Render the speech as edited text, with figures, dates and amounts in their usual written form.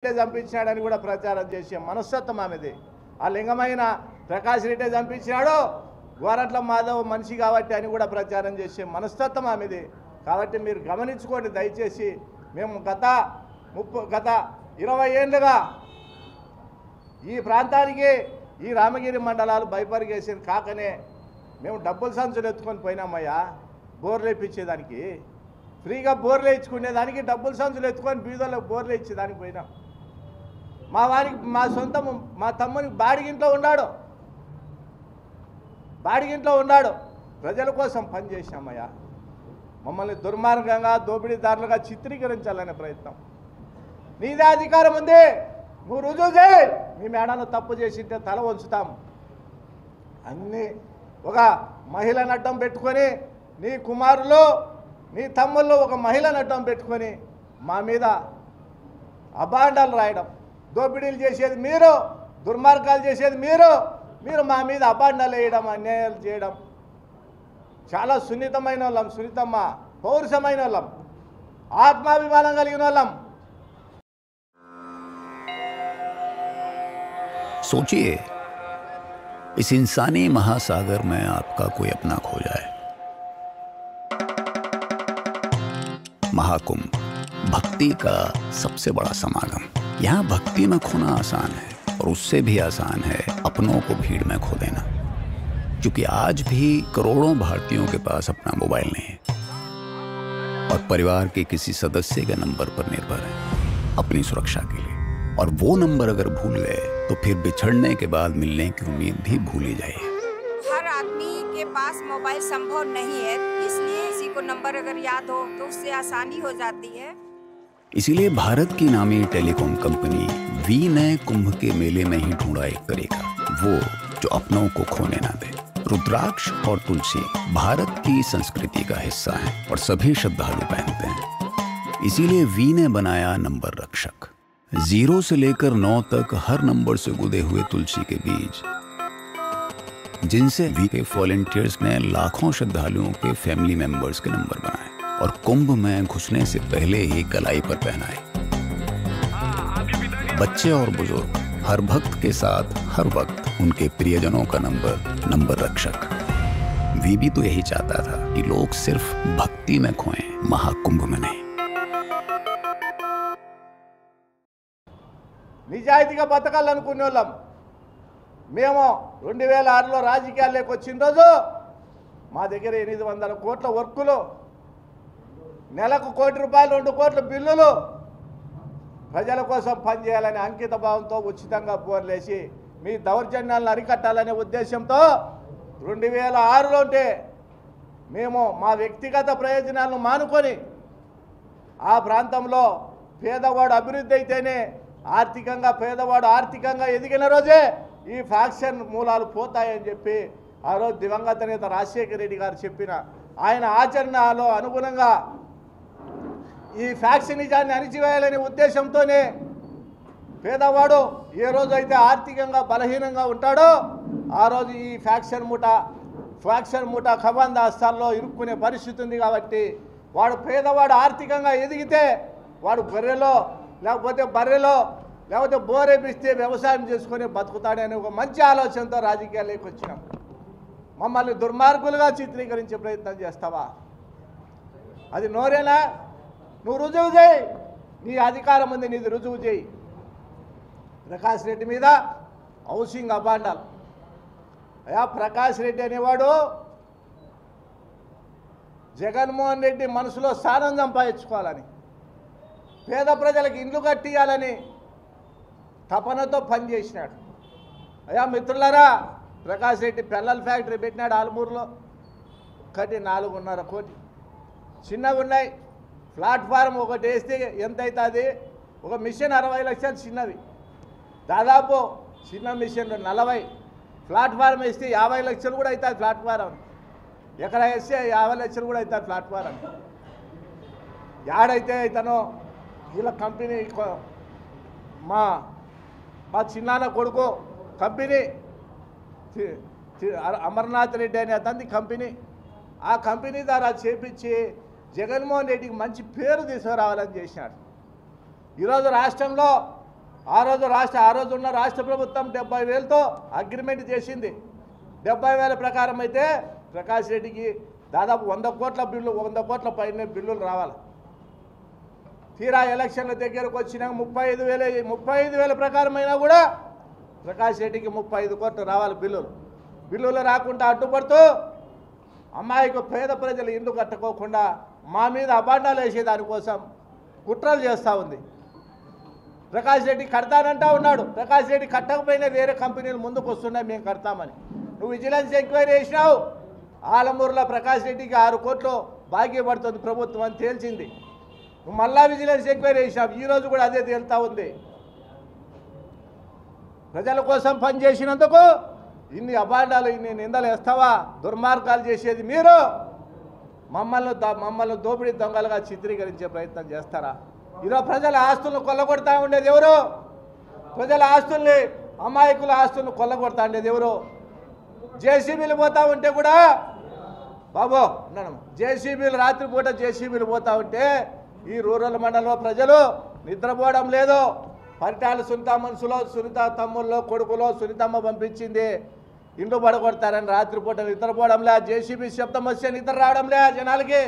చంపించాడని కూడా ప్రచారం చేసే మనస్తత్వం ఆమెది. ఆ లింగమైన ప్రకాష్ రెడ్డి చంపించాడు, గోరట్ల మాధవ్ మనిషి కాబట్టి అని కూడా ప్రచారం చేసే మనస్తత్వం ఆమెది. కాబట్టి మీరు గమనించుకోండి దయచేసి. మేము గత 20 ఏళ్ళుగా ఈ ప్రాంతానికి ఈ రామగిరి మండలాలు భయపరిగేసేది కాకనే మేము డబ్బులు సంచులు ఎత్తుకొని పోయినామయ్యా. బోర్లు వేయించేదానికి, ఫ్రీగా బోర్లు వేయించుకునేదానికి డబ్బులు సంచులు ఎత్తుకొని బీదోళ్ళకి బోర్లు ఇచ్చేదానికి పోయినాం. మా వారికి మా తమ్మునికి బాడిగింట్లో ఉన్నాడు, ప్రజల కోసం పనిచేసామయ్యా. మమ్మల్ని దుర్మార్గంగా దోపిడీదారులుగా చిత్రీకరించాలనే ప్రయత్నం. నీదే అధికారం ఉంది, నువ్వు రుజువు చేయి. మీ మేడను తప్పు చేసింటే తల వంచుతాం. అన్నీ ఒక మహిళను అడ్డం పెట్టుకొని, నీ కుమారులు నీ తమ్ముళ్ళు ఒక మహిళను అడ్డం పెట్టుకొని మా మీద అబాండాలు రాయడం, దోపిడీలు చేసేది మీరు, దుర్మార్గాలు చేసేది మీరు మా మీద అబాండాలు వేయడం, అన్యాయాలు చేయడం. చాలా సున్నితమైన వాళ్ళం, సున్నితమ్మ పౌరుషమైన వాళ్ళం, ఆత్మాభిమానం కలిగిన వాళ్ళం. सोचिए, इस इंसानी महासागर में आपका कोई अपना खो जाए। महाकुंभ, भक्ति का सबसे बड़ा समागम। यहाँ भक्ति में खोना आसान है और उससे भी आसान है अपनों को भीड़ में खो देना, क्योंकि आज भी करोड़ों भारतीयों के पास अपना मोबाइल नहीं है और परिवार के किसी सदस्य के नंबर पर निर्भर है अपनी सुरक्षा के लिए। और वो नंबर अगर भूल गए तो फिर बिछड़ने के बाद मिलने की उम्मीद भी भूली जाए। हर आदमी के पास मोबाइल संभव नहीं है, इसलिए किसी को नंबर अगर याद हो तो उससे आसानी हो जाती है। इसीलिए भारत की नामी टेलीकॉम कंपनी वी ने कुंभ के मेले में ही ढूंढा एक तरीका, वो जो अपनों को खोने ना दे। रुद्राक्ष और तुलसी भारत की संस्कृति का हिस्सा है और सभी श्रद्धालु पहनते हैं। इसीलिए वी ने बनाया नंबर रक्षक। 0 से लेकर 9 तक हर नंबर से गुदे हुए तुलसी के बीज, जिनसे वी के वॉलंटियर्स ने लाखों श्रद्धालुओं के फैमिली मेंबर्स के नंबर बनाए और कुंभ में घुसने से पहले ही कलाई पर पहनाए। बच्चे और बुजुर्ग हर भक्त के साथ हर वक्त उनके प्रियजनों का नंबर रक्षक। वी भी तो यही चाहता था कि लोग सिर्फ भक्ति में खोएं, महाकुंभ में नहीं। నిజాయితీగా బతకాలనుకునే వాళ్ళం మేము 2006లో రాజకీయాల్లోకి వచ్చిన రోజు మా దగ్గర 800 కోట్ల వర్కులు, నెలకు ₹1 కోటి 2 కోట్ల బిల్లులు, ప్రజల కోసం పనిచేయాలనే అంకిత భావంతో ఉచితంగా బోర్లేసి మీ దౌర్జన్యాలను అరికట్టాలనే ఉద్దేశంతో 2006లో ఉంటే మేము మా వ్యక్తిగత ప్రయోజనాలను మానుకొని ఆ ప్రాంతంలో పేదవాడు అభివృద్ధి అయితేనే పేదవాడు ఆర్థికంగా ఎదిగిన రోజే ఈ ఫ్యాక్షన్ మూలాలు పోతాయని చెప్పి ఆ రోజు దివంగత నేత రాజశేఖర రెడ్డి గారు చెప్పిన ఆయన ఆచరణలో అనుగుణంగా ఈ ఫ్యాక్షనిజాన్ని అణిచివేయాలనే ఉద్దేశంతోనే పేదవాడు ఏ రోజైతే ఆర్థికంగా బలహీనంగా ఉంటాడో ఆ రోజు ఈ ఫ్యాక్షన్ మూట ఖబందాస్తాల్లో ఇరుక్కునే పరిస్థితి ఉంది. కాబట్టి వాడు పేదవాడు ఆర్థికంగా ఎదిగితే వాడు బర్రెలో లేకపోతే బోరేపిస్తే వ్యవసాయం చేసుకొని బతుకుతాడనే ఒక మంచి ఆలోచనతో రాజకీయాల్లోకి వచ్చినాం. మమ్మల్ని దుర్మార్గులుగా చిత్రీకరించే ప్రయత్నం చేస్తావా? అది నోరేనా? నువ్వు రుజువు చేయి, నీ అధికారం ఉంది, నీది రుజువు చేయి. ప్రకాష్ రెడ్డి మీద హౌసింగ్ అబాండాలు. అయ్యా, ప్రకాష్ రెడ్డి అనేవాడు జగన్మోహన్ రెడ్డి మనసులో స్థానం సంపాదించుకోవాలని, పేద ప్రజలకు ఇండ్లు కట్టియాలని తపనతో పనిచేసినాడు. అయ్యా మిత్రులారా, ప్రకాష్ రెడ్డి పిల్లల ఫ్యాక్టరీ పెట్టినాడు ఆలమూరులో. 4.5 కోటి చిన్నగా ఉన్నాయి. ప్లాట్ఫారం ఒకటి వేస్తే ఎంత అవుతుంది? ఒక మిషన్ 60 లక్షలు చిన్నవి, దాదాపు చిన్న మిషన్ 40. ప్లాట్ఫారం వేస్తే 50 లక్షలు కూడా అవుతుంది. ప్లాట్ఫారం ఎక్కడ వేస్తే 50 లక్షలు కూడా అవుతుంది. ప్లాట్ఫారం యాడైతే ఇతను వీళ్ళ కంపెనీ మా చిన్నాన్న కొడుకు కంపెనీ అమర్నాథ్ రెడ్డి అనే అతని కంపెనీ, ఆ కంపెనీ ద్వారా చేపించి జగన్మోహన్ రెడ్డికి మంచి పేరు తీసుకురావాలని చేసినాడు. ఈరోజు రాష్ట్రంలో ఆ రోజు ఉన్న రాష్ట్ర ప్రభుత్వం 70,000తో అగ్రిమెంట్ చేసింది. 70,000 ప్రకారం అయితే ప్రకాష్ రెడ్డికి దాదాపు 100 కోట్ల బిల్లు, 100 కోట్ల పైన బిల్లులు రావాలి. తీరా ఎలక్షన్ల దగ్గరకు వచ్చినాక 35,000 ప్రకారం అయినా కూడా ప్రకాష్ రెడ్డికి 35 కోట్లు రావాలి బిల్లులు రాకుండా అడ్డుపడుతూ అమ్మాయికి పేద ప్రజలు ఇల్లు కట్టుకోకుండా మా మీద అబాండాలు వేసే దానికోసం కుట్రలు చేస్తూ ఉంది. ప్రకాష్ రెడ్డి కడతానంటా ఉన్నాడు. ప్రకాష్ రెడ్డి కట్టకపోయినా వేరే కంపెనీలు ముందుకు వస్తున్నాయి, మేము కడతామని. నువ్వు విజిలెన్స్ ఎంక్వైరీ చేసినావు, ఆలమూరులో ప్రకాష్ రెడ్డికి 6 కోట్లు బాకీ పడుతుంది ప్రభుత్వం అని తేల్చింది. నువ్వు మళ్ళా విజిలెన్స్ ఎంక్వైరీ చేసినావు, ఈరోజు కూడా అదే తేలుతూ ఉంది. ప్రజల కోసం పనిచేసినందుకు ఇన్ని అబాండాలు, ఇన్ని నిందలు వేస్తావా? దుర్మార్గాలు చేసేది మీరు. మమ్మల్ని దోపిడీ దొంగలుగా చిత్రీకరించే ప్రయత్నం చేస్తారా? ఈరోజు ప్రజల ఆస్తులను కొల్లగొడతా ఉండేది ఎవరు? ప్రజల ఆస్తుల్ని, అమాయకుల ఆస్తులను కొల్లగొడతా ఉండేది ఎవరు? జేసీబీలు పోతా ఉంటే కూడా బాబు జేసీబీలు రాత్రిపూట జేసీబీలు పోతా ఉంటే ఈ రూరల్ మండలంలో ప్రజలు నిద్రపోవడం లేదు. పరిటాల సునీత మనసులో, సునీత తమ్ముల్లో, కొడుకులో సునీతమ్మ పంపించింది ఇండ్లు పడగొడతారని రాత్రిపూట నిద్రపోవడంలే. జేసీబీ శబ్దం వస్తే నిద్ర రావడంలే జనాలకి.